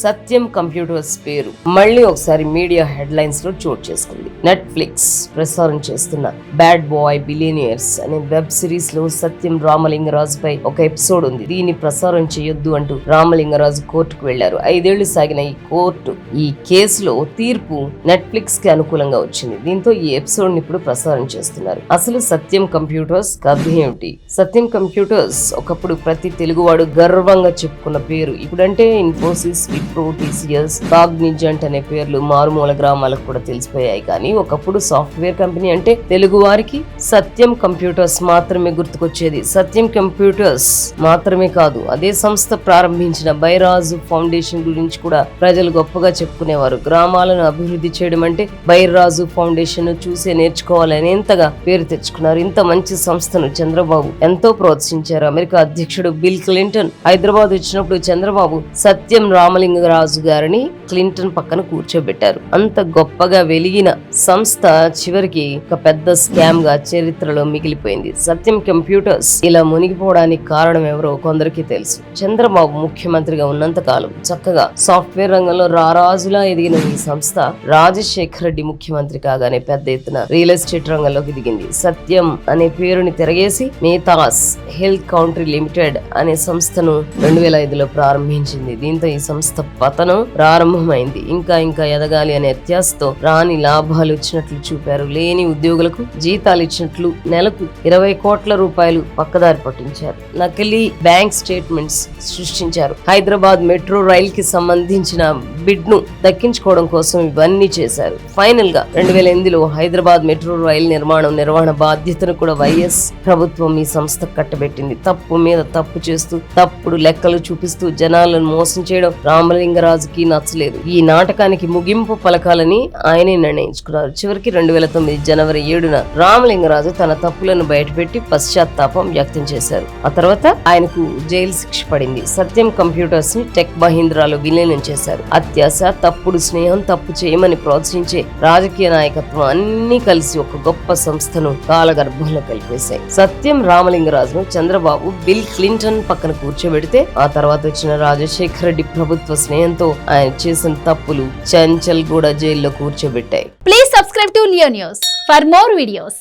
సత్యం computers పేరు మళ్ళీ ఒకసారి మీడియా హెడ్లైన్స్ లో చోటు చేసుకుంది. నెట్ఫ్లిక్స్ ప్రసారం చేస్తున్న బ్యాడ్ బాయ్ బిలియనియర్స్ అనే వెబ్ సిరీస్ లో సత్యం రామలింగరాజు పై ఒక ఎపిసోడ్ ఉంది. దీన్ని ప్రసారం చేయొద్దు అంటూ రామలింగరాజు కోర్టుకు వెళ్లారు. 5 ఏళ్లు సాగిన ఈ కేసులో తీర్పు నెట్ఫ్లిక్స్ కి అనుకూలంగా వచ్చింది. దీంతో ఈ ఎపిసోడ్ ని ఇప్పుడు ప్రసారం చేస్తున్నారు. అసలు సత్యం కంప్యూటర్స్ కథ ఏమిటి? సత్యం కంప్యూటర్స్ ఒకప్పుడు ప్రతి తెలుగువాడు గర్వంగా చెప్పుకున్న పేరు. ఇప్పుడంటే ఇన్ఫోసిస్, విప్రో, టీసీఎస్, కాగ్నిజెంట్ అనే పేర్లు మారుమూల గ్రామాలకు కూడా తెలిసిపోయాయి. కానీ ఒకప్పుడు సాఫ్ట్వేర్ కంపెనీ అంటే తెలుగు వారికి సత్యం కంప్యూటర్స్ మాత్రమే గుర్తుకొచ్చేది. సత్యం కంప్యూటర్స్ మాత్రమే కాదు, అదే సంస్థ ప్రారంభించిన బైరాజు ఫౌండేషన్ గురించి కూడా ప్రజలు గొప్పగా చెప్పుకునేవారు. గ్రామాలను అభివృద్ధి చేయడం అంటే బైరాజు ఫౌండేషన్ చూసే నేర్చుకోవాలని ఎంతగా పేరు తెచ్చుకున్నారు. ఇంత మంచి సంస్థను చంద్రబాబు ఎంతో ప్రోత్సహించారు. అమెరికా అధ్యక్షుడు బిల్ క్లింటన్ హైదరాబాద్ వచ్చినప్పుడు చంద్రబాబు సత్యం రామలింగరాజు గారిని క్లింటన్ పక్కన కూర్చోబెట్టారు. అంత గొప్పగా వెలిగిన సంస్థ చివరికి ఒక పెద్ద స్కామ్ గా చరిత్రలో మిగిలిపోయింది. సత్యం కంప్యూటర్స్ ఇలా మునిగిపోవడానికి కారణం ఎవరో కొందరికి తెలుసు. చంద్రబాబు ముఖ్యమంత్రిగా ఉన్నంత కాలం చక్కగా సాఫ్ట్వేర్ రంగంలో రారాజులా ఎదిగిన ఈ సంస్థ రాజశేఖర రెడ్డి ముఖ్యమంత్రి కాగానే పెద్ద ఎత్తున రియల్ ఎస్టేట్ రంగంలోకి దిగింది. సత్యం అనే పేరుని తిరగేసి నేతాస్ హెల్త్ కౌంట్రీ లిమిటెడ్ అనే సంస్థను 2005లో ప్రారంభించింది. దీంతో ఈ సంస్థ పతనం ప్రారంభమైంది. ఇంకా ఎదగాలి అనే అత్యాశతో రాని లాభాలు ఇచ్చినట్లు చూపారు. లేని ఉద్యోగులకు జీతాలు ఇచ్చినట్లు నెలకు 20 కోట్ల రూపాయలు పక్కదారి పట్టించారు. నకిలీ బ్యాంక్ స్టేట్మెంట్స్ సృష్టించారు. హైదరాబాద్ మెట్రో రైల్ కి సంబంధించిన బిడ్ ను దక్కించుకోవడం కోసం ఇవన్నీ చేశారు. ఫైనల్ గా 2008లో హైదరాబాద్ మెట్రో రైల్ నిర్వహణ బాధ్యతను కూడా వైఎస్ ప్రభుత్వం ఈ సంస్థ కట్టబెట్టింది. తప్పు మీద తప్పు చేస్తూ తప్పుడు లెక్కలు చూపిస్తూ జనాలను మోసం చేయడం రామలింగరాజుకి నచ్చలేదు. ఈ నాటకానికి ముగింపు పలకాలని ఆయనే నిర్ణయించుకున్నారు. చివరికి 2009 జనవరి 7న రామలింగరాజు తన తప్పులను బయటపెట్టి పశ్చాత్తాపం వ్యక్తం చేశారు. ఆ తర్వాత ఆయనకు జైలు శిక్ష పడింది. సత్యం కంప్యూటర్స్ ని టెక్ మహీంద్రాలో విలీనం చేశారు. అత్యాశ, తప్పుడు స్నేహం, తప్పు చేయమని ప్రోత్సహించే రాజకీయ నాయకత్వం అన్ని కలిసి ఒక గొప్ప సంస్థను కాలగర్భంలో కలిపేశాయి. సత్యం రామలింగరాజును చంద్రబాబు బిల్ క్లింటన్ పక్కన కూర్చోబెడితే ఆ తర్వాత వచ్చిన రాజశేఖర రెడ్డి ప్రభుత్వ స్నేహంతో ఆయన చేసిన తప్పులు చంచల్ కూడా జైల్లో కూర్చోబెట్టాయి. Please subscribe to Leo News for more videos.